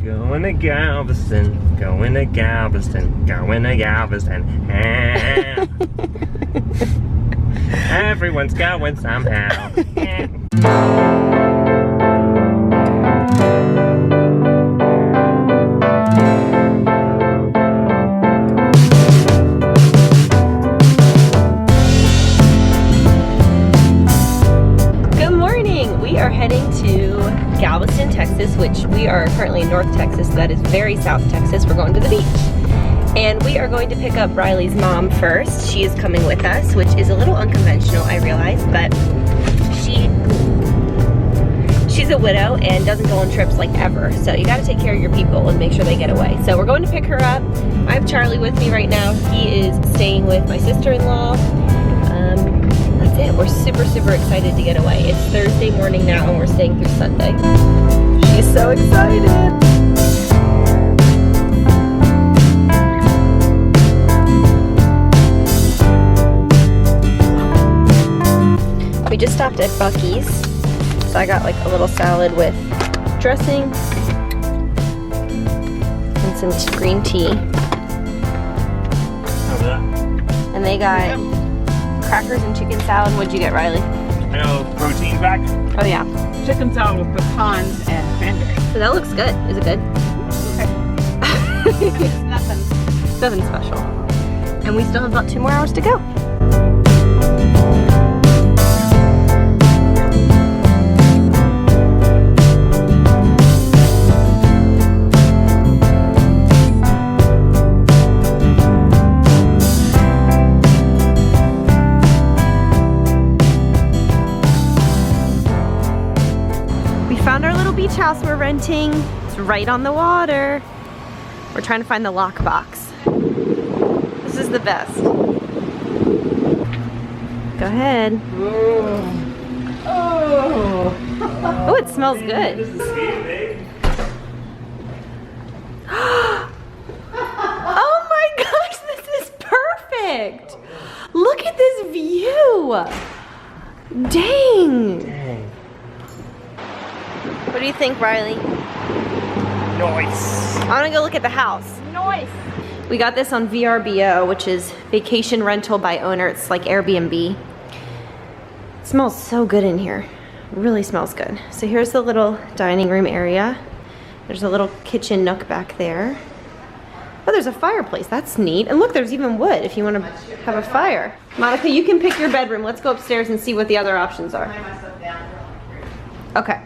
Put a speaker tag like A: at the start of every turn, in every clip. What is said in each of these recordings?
A: Going to Galveston, going to Galveston, going to Galveston. Everyone's going somehow.
B: Good morning. We are heading to Galveston, Texas, which we are currently in North Texas. So that is very South Texas. We're going to the beach. And we are going to pick up Riley's mom first. She is coming with us, which is a little unconventional, I realize, but she's a widow and doesn't go on trips like ever. So you gotta take care of your people and make sure they get away. So we're going to pick her up. I have Charlie with me right now. He is staying with my sister-in-law. That's it. We're super, super excited to get away. It's Thursday morning now and we're staying through Sunday. She's so excited. We just stopped at Buc-ee's, so I got like a little salad with dressing and some green tea.
A: How's that?
B: And they got crackers and chicken salad. What'd you get, Riley?
A: I know, protein back.
B: Oh yeah.
C: Chicken salad with pecans and cranberry.
B: So that looks good. Is it good?
C: Okay.
B: Nothing special. And we still have about 2 more hours to go. Found our little beach house we're renting. It's right on the water. We're trying to find the lock box. This is the best. Go ahead. Oh, it smells good. Oh my gosh, this is perfect. Look at this view. Dang. What do you think, Riley?
A: Nice.
B: I want to go look at the house.
C: Nice.
B: We got this on VRBO, which is vacation rental by owner. It's like Airbnb. It smells so good in here. It really smells good. So here's the little dining room area. There's a little kitchen nook back there. Oh, there's a fireplace. That's neat. And look, there's even wood if you want to have a fire. Monica, you can pick your bedroom. Let's go upstairs and see what the other options are. Okay.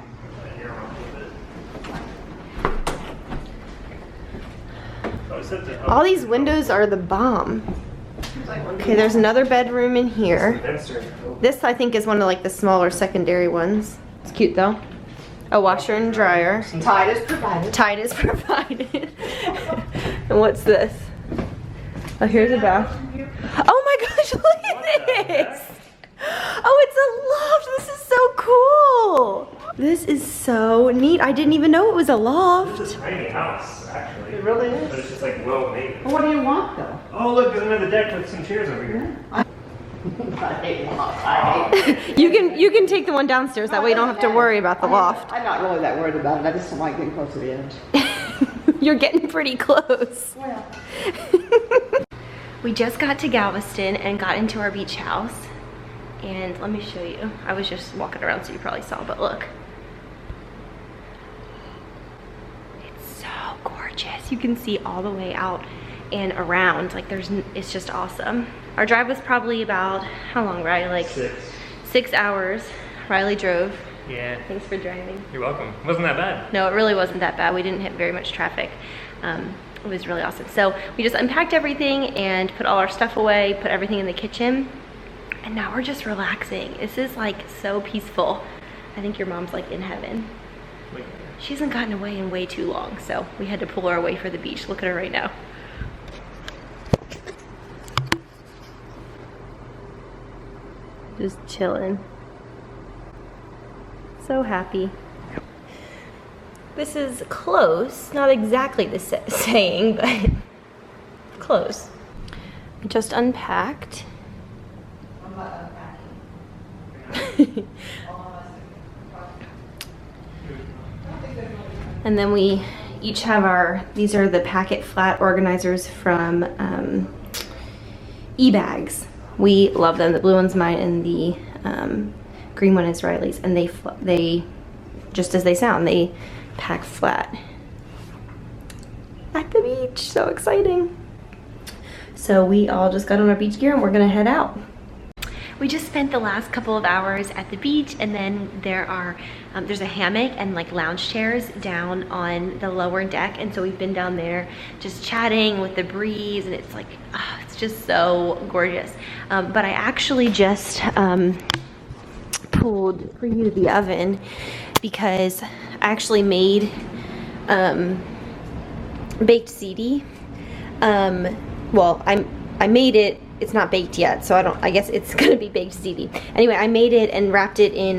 B: All these windows are the bomb. Okay, there's another bedroom in here. This I think is one of like the smaller secondary ones. It's cute though. A washer and dryer.
C: Tide is provided.
B: Tide is provided. And what's this? Oh, here's a bath. Oh my gosh, look at this! Oh, it's a loft. This is so cool. This is so neat. I didn't even know it was a loft.
A: It's a tiny house, actually.
C: It really is.
A: But it's just like well made.
C: Well, what do you want though?
A: Oh look, there's another deck with some chairs over here.
C: I hate loft. I hate.
B: You can take the one downstairs. That way you don't have to worry about the loft.
C: I'm not really that worried about it. I just don't like getting close to the edge.
B: You're getting pretty close.
C: Well.
B: We just got to Galveston and got into our beach house. And let me show you. I was just walking around so you probably saw, but look. It's so gorgeous. You can see all the way out and around. Like it's just awesome. Our drive was probably about, how long, Riley? Like 6 hours. Riley drove.
A: Yeah.
B: Thanks for driving.
A: You're welcome. It wasn't that bad.
B: No, it really wasn't that bad. We didn't hit very much traffic. It was really awesome. So we just unpacked everything and put all our stuff away, put everything in the kitchen. And now we're just relaxing. This is like so peaceful. I think your mom's like in heaven. She hasn't gotten away in way too long, so we had to pull her away for the beach. Look at her right now. Just chilling. So happy. This is close, not exactly the saying, but close. Just unpacked.
C: I'm not unpacking.
B: And then we each have these are the packet flat organizers from eBags. We love them. The blue one's mine and the green one is Riley's, and they just as they sound, they pack flat at the beach. So exciting. So we all just got on our beach gear and we're gonna head out. We just spent the last couple of hours at the beach, and then there's a hammock and like lounge chairs down on the lower deck, and so we've been down there just chatting with the breeze, and it's like, oh, it's just so gorgeous. But I actually just pulled preheated the oven because I actually made baked ziti. Well, I made it. It's not baked yet, so I guess it's gonna be baked ziti. Anyway, I made it and wrapped it in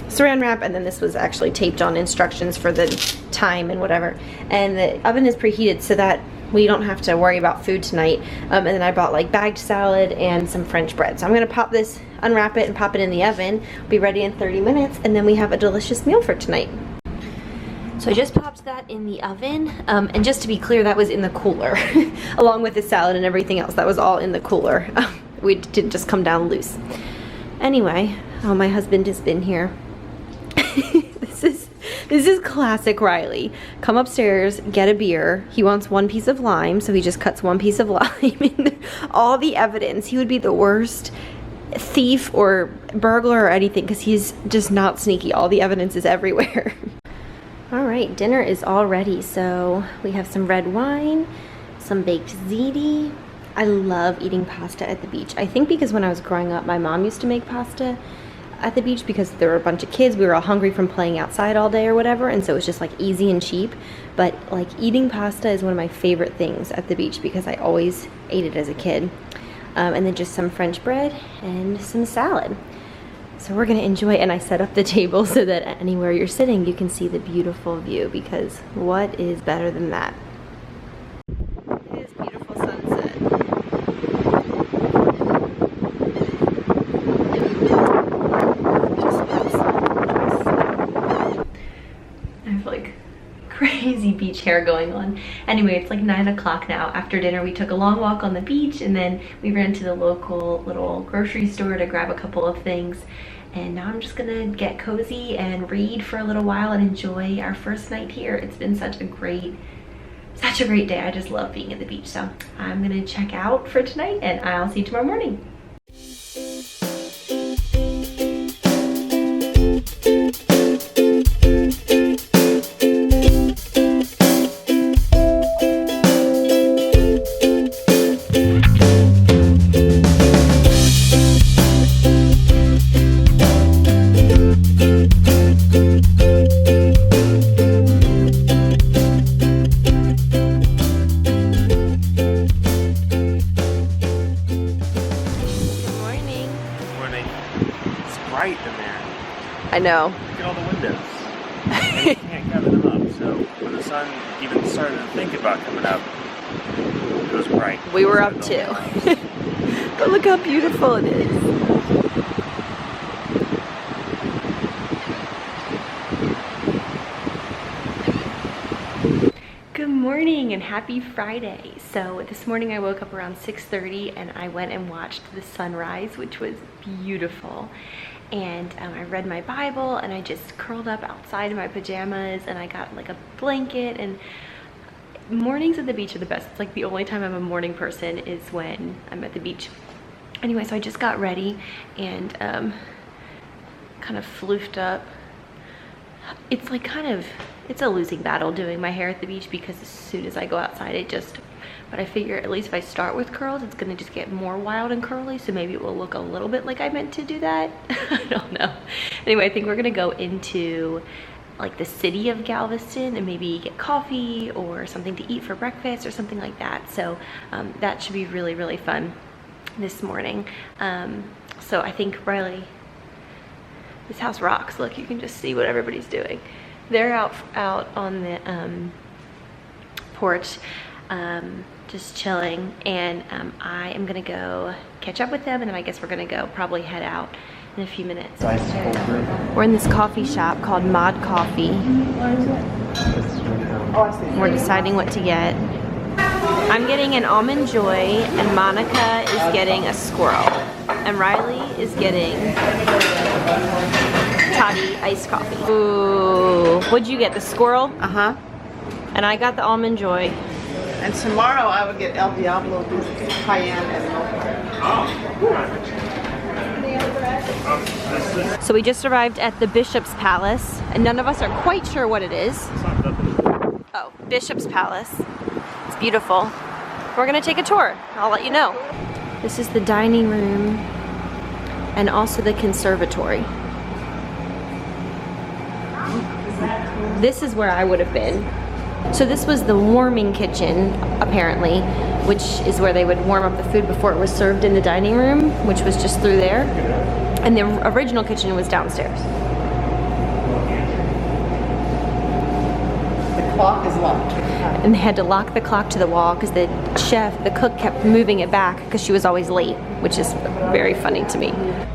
B: saran wrap, and then this was actually taped on instructions for the time and whatever. And the oven is preheated so that we don't have to worry about food tonight. And then I bought like bagged salad and some French bread. So I'm gonna pop this, unwrap it, and pop it in the oven. Be ready in 30 minutes, and then we have a delicious meal for tonight. So I just popped that in the oven, and just to be clear, that was in the cooler, along with the salad and everything else. That was all in the cooler. We didn't just come down loose. Anyway, oh, my husband has been here. This is classic Riley. Come upstairs, get a beer. He wants one piece of lime, so he just cuts one piece of lime. And all the evidence. He would be the worst thief or burglar or anything because he's just not sneaky. All the evidence is everywhere. All right, dinner is all ready. So we have some red wine, some baked ziti. I love eating pasta at the beach. I think because when I was growing up, my mom used to make pasta at the beach because there were a bunch of kids. We were all hungry from playing outside all day or whatever, and so it was just like easy and cheap. But like eating pasta is one of my favorite things at the beach because I always ate it as a kid. And then just some French bread and some salad. So we're gonna enjoy it, and I set up the table so that anywhere you're sitting you can see the beautiful view, because what is better than that? It is beautiful sunset. I have like crazy beach hair going on. Anyway, it's like 9 o'clock now. After dinner we took a long walk on the beach, and then we ran to the local little grocery store to grab a couple of things. And now I'm just gonna get cozy and read for a little while and enjoy our first night here. It's been such a great day. I just love being at the beach. So I'm gonna check out for tonight, and I'll see you tomorrow morning. I know.
A: Look at all the windows. And you can't cover them up. So when the sun even started to think about coming up, it was bright.
B: We were up too. But look how beautiful it is. Good morning and happy Friday. So this morning I woke up around 6:30 and I went and watched the sunrise, which was beautiful. And I read my Bible, and I just curled up outside in my pajamas, and I got like a blanket. And mornings at the beach are the best. It's like the only time I'm a morning person is when I'm at the beach. Anyway, so I just got ready and kind of floofed up. It's like it's a losing battle doing my hair at the beach because as soon as I go outside but I figure at least if I start with curls, it's gonna just get more wild and curly, so maybe it will look a little bit like I meant to do that. I don't know. Anyway, I think we're gonna go into like the city of Galveston and maybe get coffee or something to eat for breakfast or something like that. So that should be really, really fun this morning. So I think Riley, this house rocks. Look, you can just see what everybody's doing. They're out on the porch, just chilling, and I am gonna go catch up with them, and then I guess we're gonna go probably head out in a few minutes.
A: Ice cold brew.
B: We're in this coffee shop called Mod Coffee. We're deciding what to get. I'm getting an almond joy, and Monica is getting a squirrel, and Riley is getting toddy iced coffee. Ooh, what'd you get? The squirrel?
C: Uh-huh.
B: And I got the almond joy.
C: And tomorrow I would get El Diablo cayenne and milk.
B: So we just arrived at the Bishop's Palace, and none of us are quite sure what it is. Oh, Bishop's Palace. It's beautiful. We're gonna take a tour. I'll let you know. This is the dining room and also the conservatory. This is where I would have been. So this was the warming kitchen, apparently, which is where they would warm up the food before it was served in the dining room, which was just through there. And the original kitchen was downstairs.
C: The clock is locked.
B: And they had to lock the clock to the wall because the cook kept moving it back because she was always late, which is very funny to me.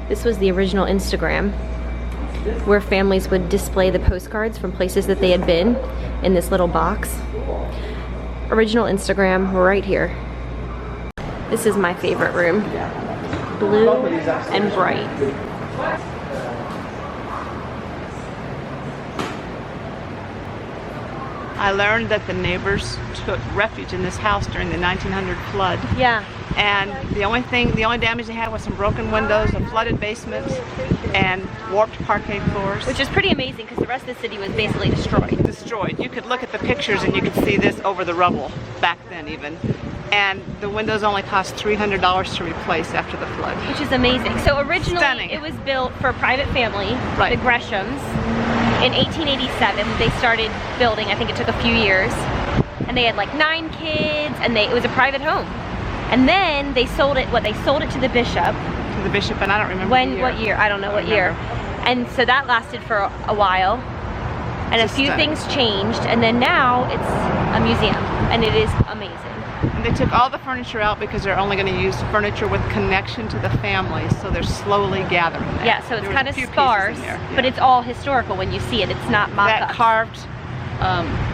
B: This was the original Instagram, where families would display the postcards from places that they had been in this little box. Original Instagram right here. This is my favorite room. Blue and bright.
C: I learned that the neighbors took refuge in this house during the 1900 flood.
B: Yeah.
C: And the only damage they had was some broken windows, a flooded basement, and warped parquet floors.
B: Which is pretty amazing because the rest of the city was basically destroyed.
C: Destroyed. You could look at the pictures and you could see this over the rubble back then even. And the windows only cost $300 to replace after the flood.
B: Which is amazing. So originally
C: Stunning.
B: it was built for a private family,
C: Right.
B: the Greshams. In 1887 they started building. I think it took a few years. And they had like 9 kids, and it was a private home. And then they sold it, they sold it to the bishop.
C: To the bishop, and I don't remember the year.
B: What year? I don't know what year. And so that lasted for a while. And a
C: Just
B: few
C: stunning.
B: things changed, and then now it's a museum, and it is amazing.
C: And they took all the furniture out because they're only going to use furniture with connection to the family, so they're slowly gathering that.
B: Yeah, so it's
C: There was
B: kind
C: a
B: of
C: few pieces
B: sparse,
C: in there,
B: but
C: yeah.
B: it's all historical when you see it. It's not
C: That
B: mock-up.
C: carved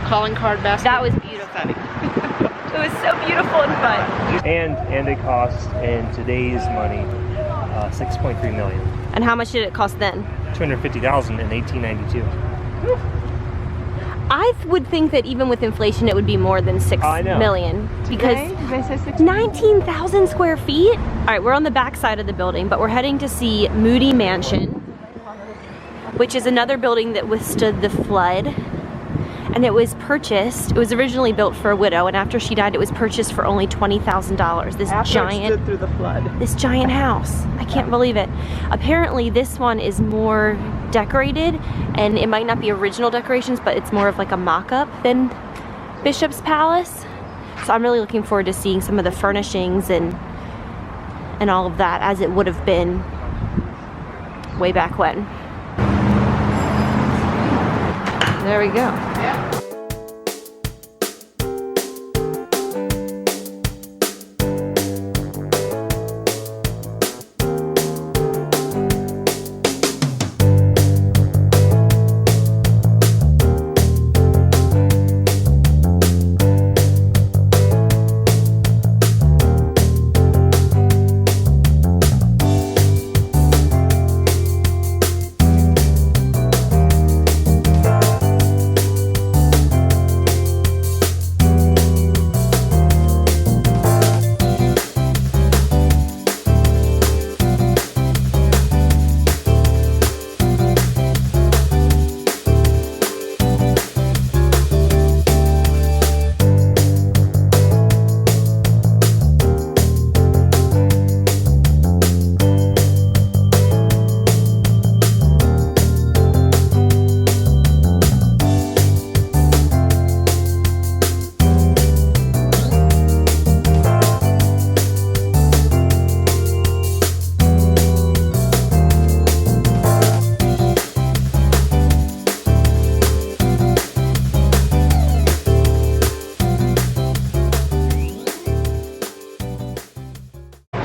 C: calling card basket.
B: That was beautiful.
C: Stunning.
B: It was so beautiful and fun.
A: And it costs in today's money $6.3 million.
B: And how much did it cost then?
A: $250,000 in 1892.
B: I would think that even with inflation, it would be more than $6 million because
C: They say 6
B: 19,000 square feet. All right, we're on the back side of the building, but we're heading to see Moody Mansion, which is another building that withstood the flood. And it was purchased, it was originally built for a widow, and after she died, it was purchased for only $20,000. This
C: After it
B: giant,
C: stood through the flood.
B: this giant house. I can't believe it. Apparently, this one is more decorated, and it might not be original decorations, but it's more of like a mock-up than Bishop's Palace. So I'm really looking forward to seeing some of the furnishings and all of that as it would have been way back when. There we go.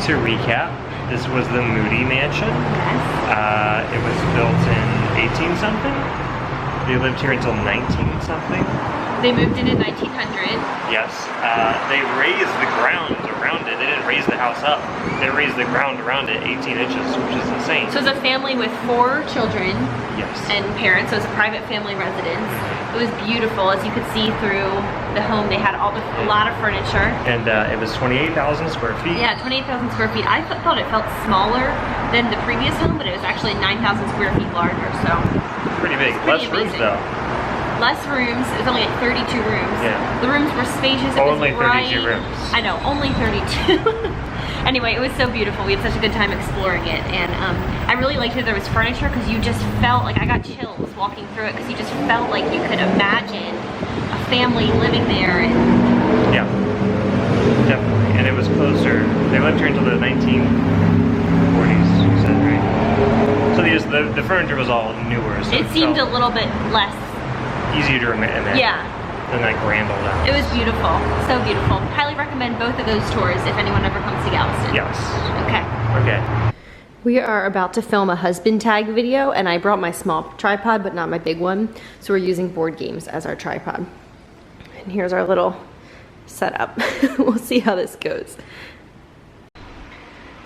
A: To recap, This was the Moody Mansion.
B: Yes.
A: It was built in 18 something. They lived here until 19 something.
B: They moved in 1900.
A: Yes. They raised the ground around it. They didn't raise the house up. They raised the ground around it 18 inches, which is insane.
B: So it was a family with 4 children.
A: Yes.
B: And parents. So it was a private family residence. It was beautiful, as you could see through the home. They had a lot of furniture.
A: And it was 28,000 square feet.
B: Yeah, 28,000 square feet. I thought it felt smaller than the previous home, but it was actually 9,000 square feet larger. So
A: pretty big.
B: Pretty
A: Less rooms
B: amazing.
A: though.
B: Less rooms. It was only like 32 rooms.
A: Yeah.
B: The rooms were spacious. It was
A: Only 32
B: bright.
A: rooms.
B: I know, only 32. Anyway, it was so beautiful. We had such a good time exploring it, and I really liked that there was furniture because you just felt like I got chills walking through it because you just felt like you could imagine a family living there. And
A: Yeah, definitely. And it was closer. They lived here until the 1940s, you said, right? So the furniture was all newer. So
B: it seemed a little bit less.
A: easier to imagine.
B: Yeah.
A: Than that grand old house.
B: It was beautiful. So beautiful. Highly recommend both of those tours if anyone ever comes to Galveston.
A: Yes.
B: Okay.
A: Okay.
B: We are about to film a husband tag video, and I brought my small tripod, but not my big one. So we're using board games as our tripod. And here's our little setup. We'll see how this goes.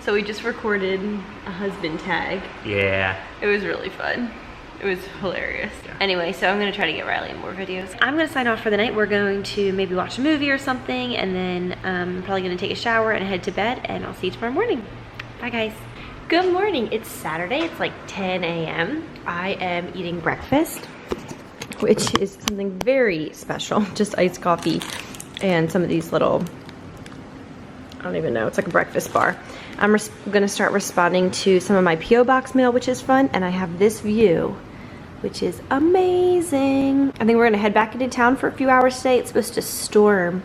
B: So we just recorded a husband tag.
A: Yeah.
B: It was really fun. It was hilarious.
A: Yeah.
B: Anyway, so I'm gonna try to get Riley in more videos. I'm gonna sign off for the night. We're going to maybe watch a movie or something, and then I'm probably gonna take a shower and head to bed, and I'll see you tomorrow morning. Bye guys. Good morning, it's Saturday, it's like 10 a.m. I am eating breakfast, which is something very special. Just iced coffee and some of these little, I don't even know, it's like a breakfast bar. I'm gonna start responding to some of my P.O. Box mail, which is fun, and I have this view, which is amazing. I think we're gonna head back into town for a few hours today. It's supposed to storm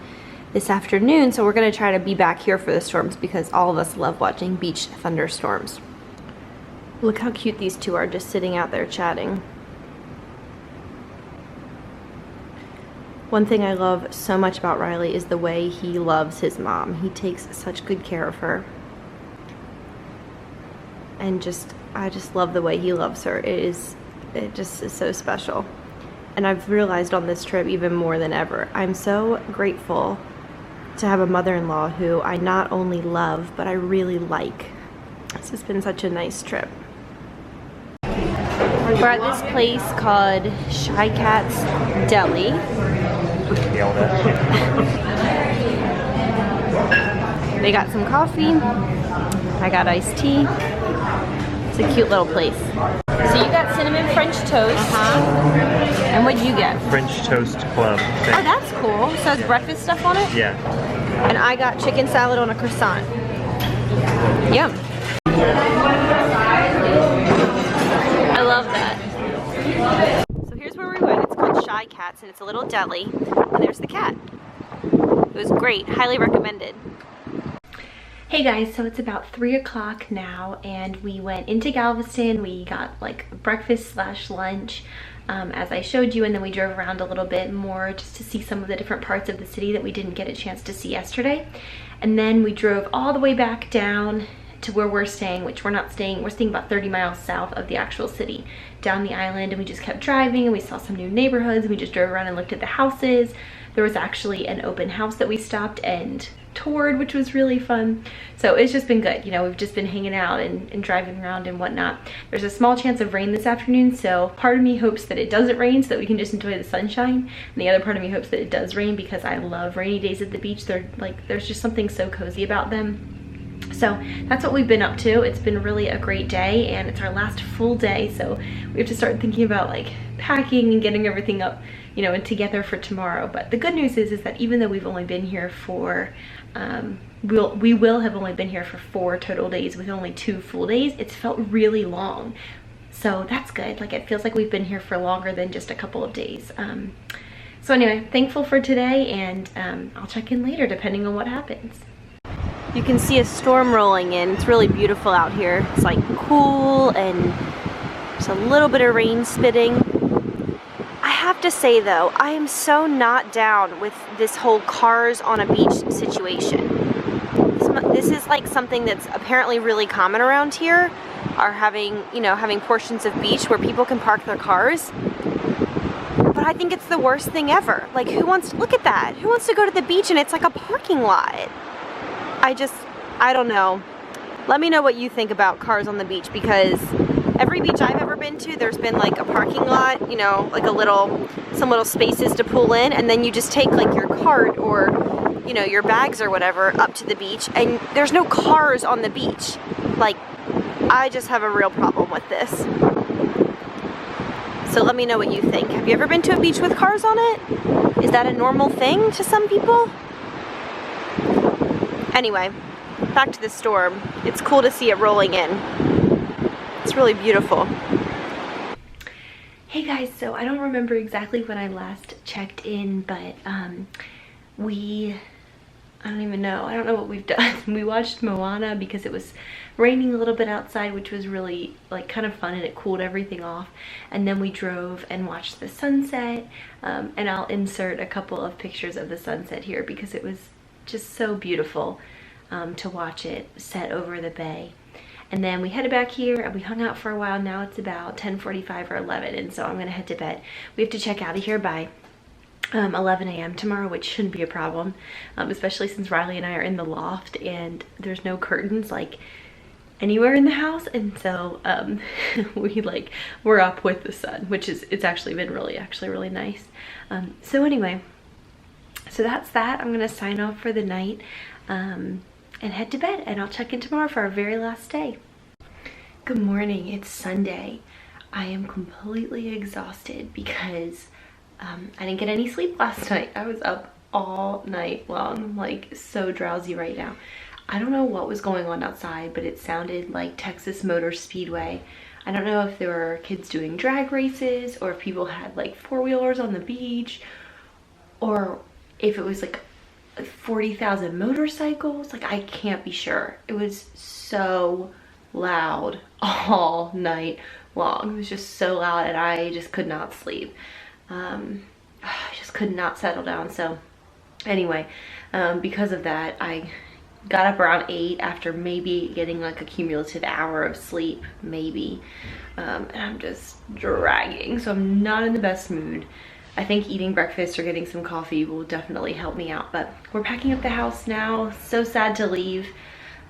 B: this afternoon, so we're gonna try to be back here for the storms because all of us love watching beach thunderstorms. Look how cute these two are just sitting out there chatting. One thing I love so much about Riley is the way he loves his mom. He takes such good care of her. And I just love the way he loves her. It just is so special. And I've realized on this trip even more than ever, I'm so grateful to have a mother-in-law who I not only love, but I really like. This has been such a nice trip. We're at this place called Shy Cat's Deli.
A: Nailed it.
B: They got some coffee. I got iced tea. It's a cute little place. So you got cinnamon French toast. And what'd you get?
A: French Toast Club thing.
B: Oh, that's cool. So it's breakfast stuff on it?
A: Yeah.
B: And I got chicken salad on a croissant. Yum. I love that. So here's where we went. It's called Shy Cat's, and it's a little deli. And there's the cat. It was great. Highly recommended. Hey guys, so it's about 3 o'clock now, and we went into Galveston. We got like breakfast / lunch, as I showed you, and then we drove around a little bit more just to see some of the different parts of the city that we didn't get a chance to see yesterday. And then we drove all the way back down to where we're staying, which we're staying about 30 miles south of the actual city, down the island, and we just kept driving, and we saw some new neighborhoods, and we just drove around and looked at the houses. There was actually an open house that we stopped and toured, which was really fun. So it's just been good. You know, we've just been hanging out and driving around and whatnot. There's a small chance of rain this afternoon, so part of me hopes that it doesn't rain so that we can just enjoy the sunshine, and the other part of me hopes that it does rain because I love rainy days at the beach. They're like, there's just something so cozy about them. So that's what we've been up to. It's been really a great day, and it's our last full day, so we have to start thinking about like packing and getting everything up, you know, and together for tomorrow. But the good news is that even though we've only been here for we will have only been here for 4 total days with only 2 full days, it's felt really long. So that's good. Like, it feels like we've been here for longer than just a couple of days. So anyway, thankful for today, and I'll check in later depending on what happens. You can see a storm rolling in. It's really beautiful out here. It's like cool, and there's a little bit of rain spitting. I have to say though, I am so not down with this whole cars on a beach situation. this is like something that's apparently really common around here, are having, you know, having portions of beach where people can park their cars. But I think it's the worst thing ever. Like, who wants to, look at that, who wants to go to the beach and it's like a parking lot? I don't know. Let me know what you think about cars on the beach, because every beach I've ever been to, there's been like a parking lot, you know, like some little spaces to pull in, and then you just take like your cart or, you know, your bags or whatever up to the beach, and there's no cars on the beach. Like, I just have a real problem with this. So let me know what you think. Have you ever been to a beach with cars on it? Is that a normal thing to some people? Anyway, back to the storm. It's cool to see it rolling in. It's really beautiful. Hey guys, so I don't remember exactly when I last checked in, but I don't even know. I don't know what we've done. We watched Moana because it was raining a little bit outside, which was really like kind of fun, and it cooled everything off. And then we drove and watched the sunset, and I'll insert a couple of pictures of the sunset here because it was just so beautiful to watch it set over the bay. And then we headed back here and we hung out for a while. Now it's about 10:45 or 11, and so I'm gonna head to bed. We have to check out of here by 11 a.m. tomorrow, which shouldn't be a problem, especially since Riley and I are in the loft and there's no curtains like anywhere in the house, and so we're up with the sun, which is, it's actually been really nice. So anyway, so that's that. I'm gonna sign off for the night and head to bed, and I'll check in tomorrow for our very last day. Good morning, it's Sunday. I am completely exhausted because I didn't get any sleep last night. I was up all night long. I'm like so drowsy right now. I don't know what was going on outside, but it sounded like Texas Motor Speedway. I don't know if there were kids doing drag races or if people had like four-wheelers on the beach, or if it was like 40,000 motorcycles. Like, I can't be sure. It was so loud all night long. It was just so loud and I just could not sleep. I just could not settle down. So anyway, because of that, I got up around 8 after maybe getting like a cumulative hour of sleep, maybe. And I'm just dragging, so I'm not in the best mood. I think eating breakfast or getting some coffee will definitely help me out, but we're packing up the house now. So sad to leave,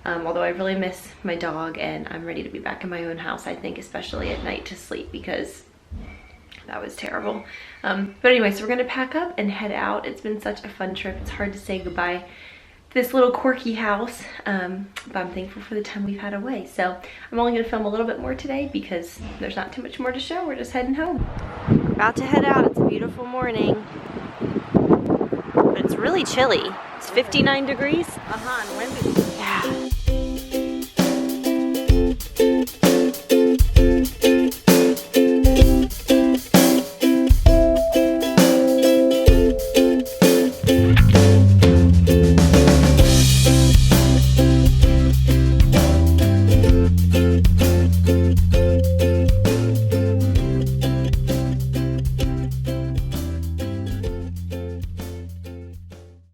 B: although I really miss my dog, and I'm ready to be back in my own house, I think, especially at night to sleep, because that was terrible. But anyway, so we're gonna pack up and head out. It's been such a fun trip. It's hard to say goodbye to this little quirky house, but I'm thankful for the time we've had away. So I'm only gonna film a little bit more today because there's not too much more to show. We're just heading home. We're about to head out. It's a beautiful morning, but it's really chilly. It's 59 degrees.
C: And windy.
B: Yeah.